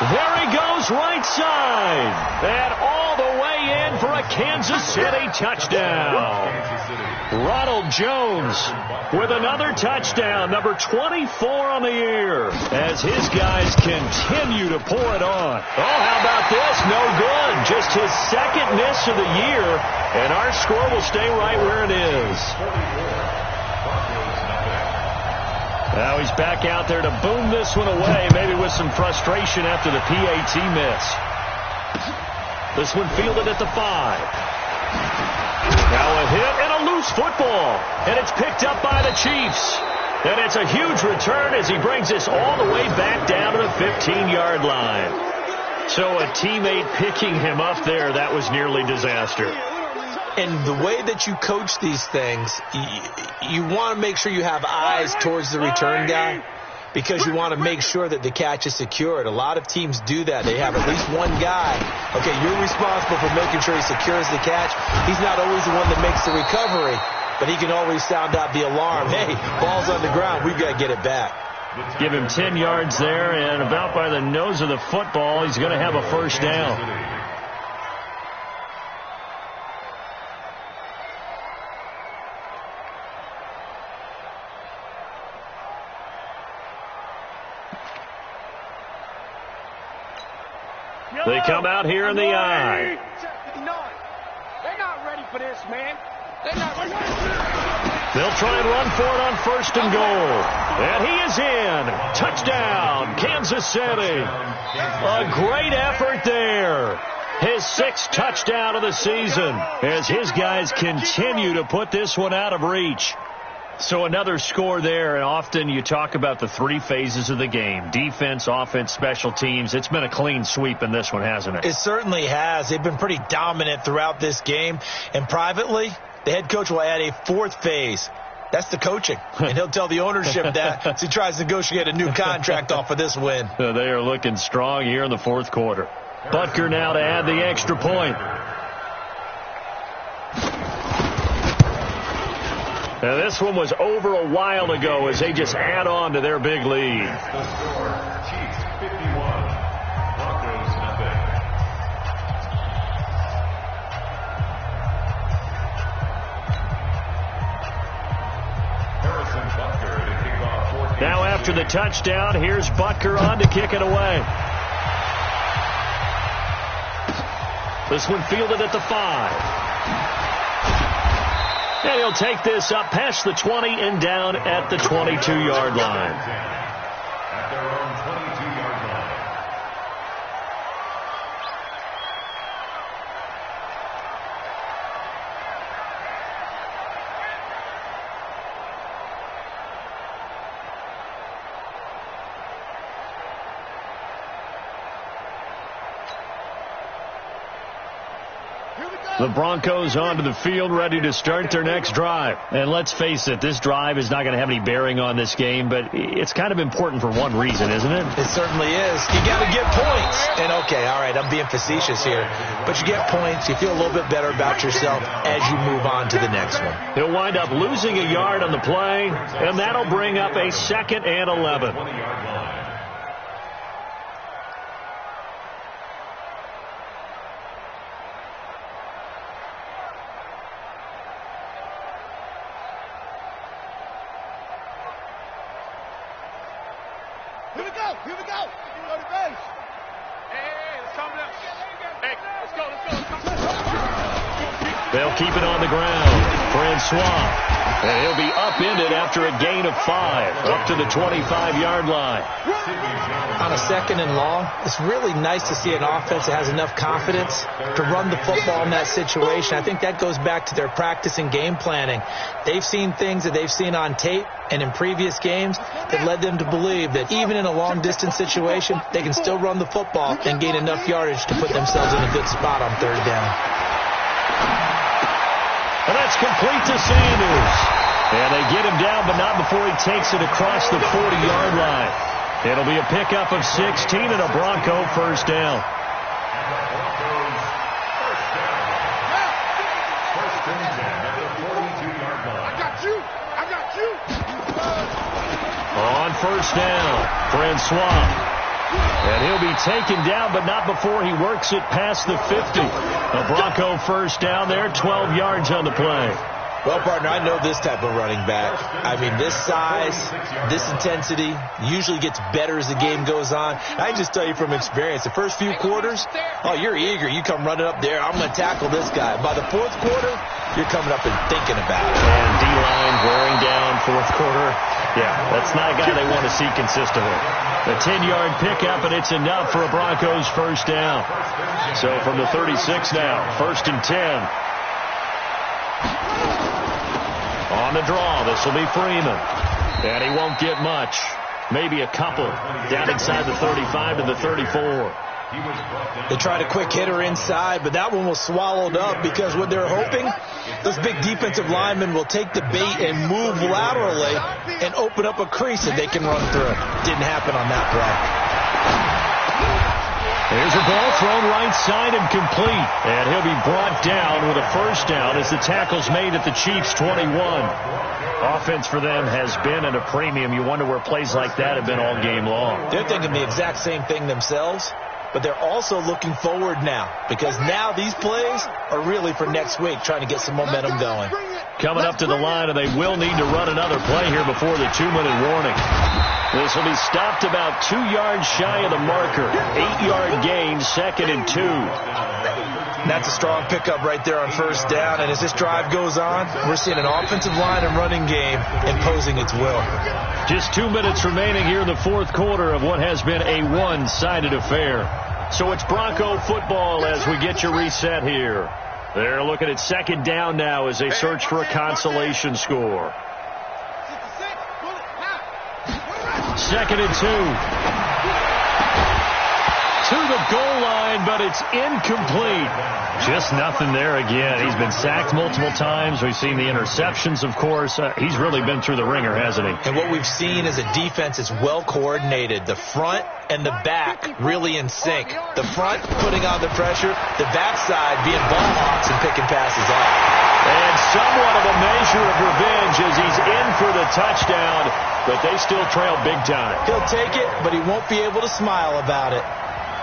Speaker 2: There he goes, right side. And all the way in for a Kansas City touchdown. Ronald Jones with another touchdown, number 24 on the year, as his guys continue to pour it on. Oh, how about this? No good. Just his 2nd miss of the year, and our score will stay right where it is. Now he's back out there to boom this one away, maybe with some frustration after the PAT miss. This one fielded at the 5. Now a hit and a loose football. And it's picked up by the Chiefs. And it's a huge return as he brings this all the way back down to the 15-yard line. So a teammate picking him up there, that was nearly disaster.
Speaker 4: And the way that you coach these things, you want to make sure you have eyes towards the return guy because you want to make sure that the catch is secured. A lot of teams do that. They have at least one guy. Okay, you're responsible for making sure he secures the catch. He's not always the one that makes the recovery, but he can always sound out the alarm. Hey, ball's on the ground. We've got to get it back.
Speaker 2: Give him 10 yards there, and about by the nose of the football, he's going to have a first down. They come out here in the eye.
Speaker 5: They're not ready for this, man. They're not ready.
Speaker 2: They'll try and run for it on first and goal. And he is in. Touchdown, Kansas City. A great effort there. His 6th touchdown of the season as his guys continue to put this one out of reach. So another score there, and often you talk about the 3 phases of the game. Defense, offense, special teams. It's been a clean sweep in this one, hasn't it?
Speaker 4: It certainly has. They've been pretty dominant throughout this game. And privately, the head coach will add a 4th phase. That's the coaching. And he'll tell the ownership that as he tries to negotiate a new contract off of this win.
Speaker 2: They are looking strong here in the 4th quarter. Butker now to add the extra point. Now, this one was over a while ago as they just add on to their big lead.
Speaker 3: The score, Chiefs 51, Broncos nothing. Harrison Butker to kick off.
Speaker 2: Now after the touchdown, here's Butker on to kick it away. This one fielded at the 5. And he'll take this up past the 20 and down at the 22-yard line.
Speaker 3: At their own 22-yard line.
Speaker 2: The Broncos onto the field, ready to start their next drive. And let's face it, this drive is not going to have any bearing on this game, but it's kind of important for one reason, isn't it?
Speaker 4: It certainly is. You got to get points. And, okay, all right, I'm being facetious here. But you get points, you feel a little bit better about yourself as you move on to the next one.
Speaker 2: He'll wind up losing a yard on the play, and that'll bring up a 2nd and 11.
Speaker 3: 20-yard line.
Speaker 5: Here we go. Here we go. Go to base. Hey, let's come down. Hey, let's go.
Speaker 2: They'll keep it on the ground. Francois. And he'll be upended after a gain of 5, up to the 25-yard line.
Speaker 4: On a 2nd and long, it's really nice to see an offense that has enough confidence to run the football in that situation. I think that goes back to their practice and game planning. They've seen things that they've seen on tape and in previous games that led them to believe that even in a long-distance situation, they can still run the football and gain enough yardage to put themselves in a good spot on 3rd down.
Speaker 2: And that's complete to Sanders. And they get him down, but not before he takes it across the 40-yard line. It'll be a pickup of 16 and a Bronco first down.
Speaker 5: I got you.
Speaker 2: On first down, Francois. And he'll be taken down, but not before he works it past the 50. A Bronco first down there, 12 yards on the play.
Speaker 4: Well, partner, I know this type of running back. I mean, this size, this intensity usually gets better as the game goes on. I can just tell you from experience, the first few quarters, oh, you're eager. You come running up there. I'm going to tackle this guy. By the 4th quarter, you're coming up and thinking about it.
Speaker 2: And D-line wearing down 4th quarter. Yeah, that's not a guy they want to see consistently. A 10-yard pickup, and it's enough for a Broncos first down. So from the 36 now, 1st and 10. On the draw, this will be Freeman. And he won't get much. Maybe a couple. Down inside the 35 to the 34.
Speaker 4: They tried a quick hitter inside, but that one was swallowed up because what they're hoping, this big defensive lineman will take the bait and move laterally and open up a crease that they can run through. Didn't happen on that play.
Speaker 2: Here's a ball thrown right side and complete. And he'll be brought down with a first down as the tackle's made at the Chiefs' 21. Offense for them has been at a premium. You wonder where plays like that have been all game long.
Speaker 4: They're thinking the exact same thing themselves, but they're also looking forward now because now these plays are really for next week, trying to get some momentum going.
Speaker 2: Coming up to the line, and they will need to run another play here before the 2-minute warning. This will be stopped about 2 yards shy of the marker. 8-yard gain, 2nd and 2.
Speaker 4: That's a strong pickup right there on first down. And as this drive goes on, we're seeing an offensive line and running game imposing its will.
Speaker 2: Just 2 minutes remaining here in the fourth quarter of what has been a one-sided affair. So it's Bronco football as we get you reset here. They're looking at 2nd down now as they search for a consolation score. 2nd and 2. To the goal line, but it's incomplete. Just nothing there again. He's been sacked multiple times. We've seen the interceptions, of course. He's really been through the ringer, hasn't he?
Speaker 4: And what we've seen is a defense that's well coordinated. The front and the back really in sync. The front putting on the pressure, the backside being ball hawks and picking passes off.
Speaker 2: And somewhat of a measure of revenge as he's in for the touchdown, but they still trail big time.
Speaker 4: He'll take it, but he won't be able to smile about it.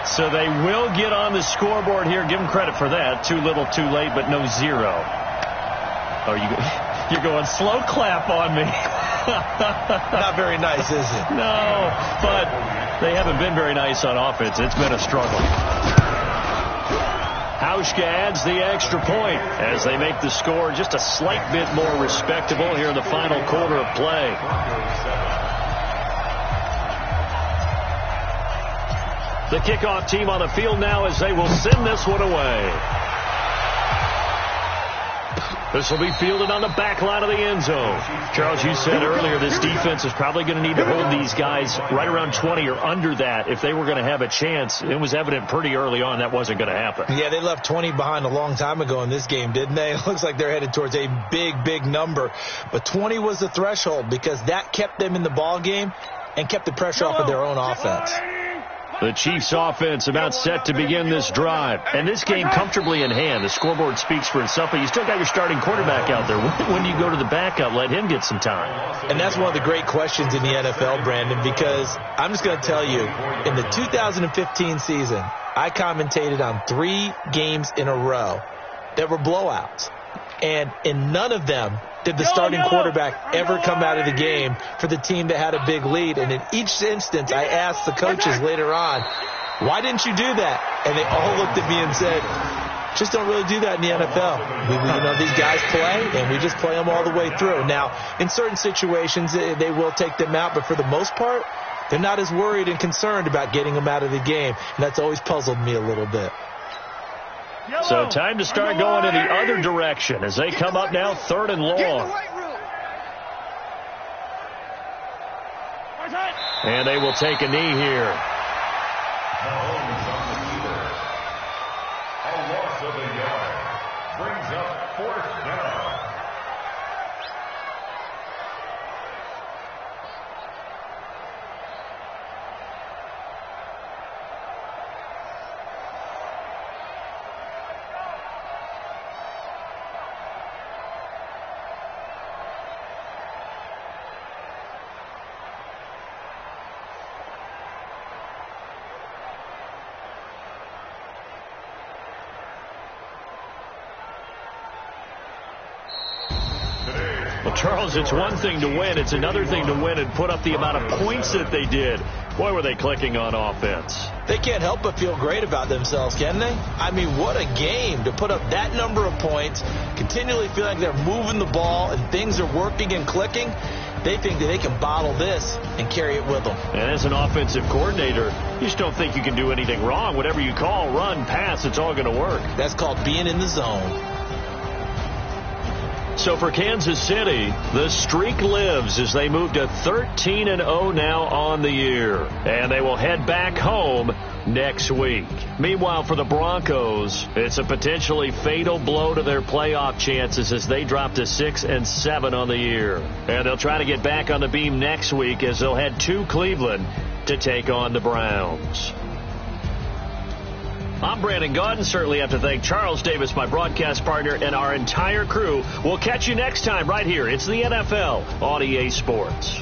Speaker 2: So they will get on the scoreboard here. Give them credit for that. Too little, too late, but no zero. Oh, you're going slow clap on me.
Speaker 4: Not very nice, is it?
Speaker 2: No, but they haven't been very nice on offense. It's been a struggle. Hauschka adds the extra point as they make the score just a slight bit more respectable here in the final quarter of play. The kickoff team on the field now as they will send this one away. This will be fielded on the back line of the end zone. Charles, you said earlier this defense is probably going to need to hold these guys right around 20 or under that if they were going to have a chance. It was evident pretty early on that wasn't going to happen.
Speaker 4: Yeah, they left 20 behind a long time ago in this game, didn't they? It looks like they're headed towards a big, big number. But 20 was the threshold because that kept them in the ball game and kept the pressure off of their own offense.
Speaker 2: The Chiefs offense about set to begin this drive. And this game comfortably in hand. The scoreboard speaks for itself, but you still got your starting quarterback out there. When do you go to the backup? Let him get some time.
Speaker 4: And that's one of the great questions in the NFL, Brandon, because I'm just going to tell you, in the 2015 season, I commentated on 3 games in a row that were blowouts. And in none of them did the starting quarterback ever come out of the game for the team that had a big lead. And in each instance, I asked the coaches later on, why didn't you do that? And they all looked at me and said, just don't really do that in the NFL. These guys play, and we just play them all the way through. Now, in certain situations, they will take them out, but for the most part, they're not as worried and concerned about getting them out of the game. And that's always puzzled me a little bit.
Speaker 2: So time to start going in the other direction as they come up now 3rd and long. And they will take a knee here.
Speaker 3: A loss of a yard brings up 4th down.
Speaker 2: Well, Charles, it's one thing to win. It's another thing to win and put up the amount of points that they did. Boy, were they clicking on offense.
Speaker 4: They can't help but feel great about themselves, can they? I mean, what a game to put up that number of points, continually feel like they're moving the ball and things are working and clicking. They think that they can bottle this and carry it with them.
Speaker 2: And as an offensive coordinator, you just don't think you can do anything wrong. Whatever you call, run, pass, it's all going to work.
Speaker 4: That's called being in the zone.
Speaker 2: So for Kansas City, the streak lives as they move to 13-0 now on the year. And they will head back home next week. Meanwhile, for the Broncos, it's a potentially fatal blow to their playoff chances as they drop to 6-7 on the year. And they'll try to get back on the beam next week as they'll head to Cleveland to take on the Browns. I'm Brandon Gaudin. Certainly have to thank Charles Davis, my broadcast partner, and our entire crew. We'll catch you next time right here. It's the NFL on EA Sports.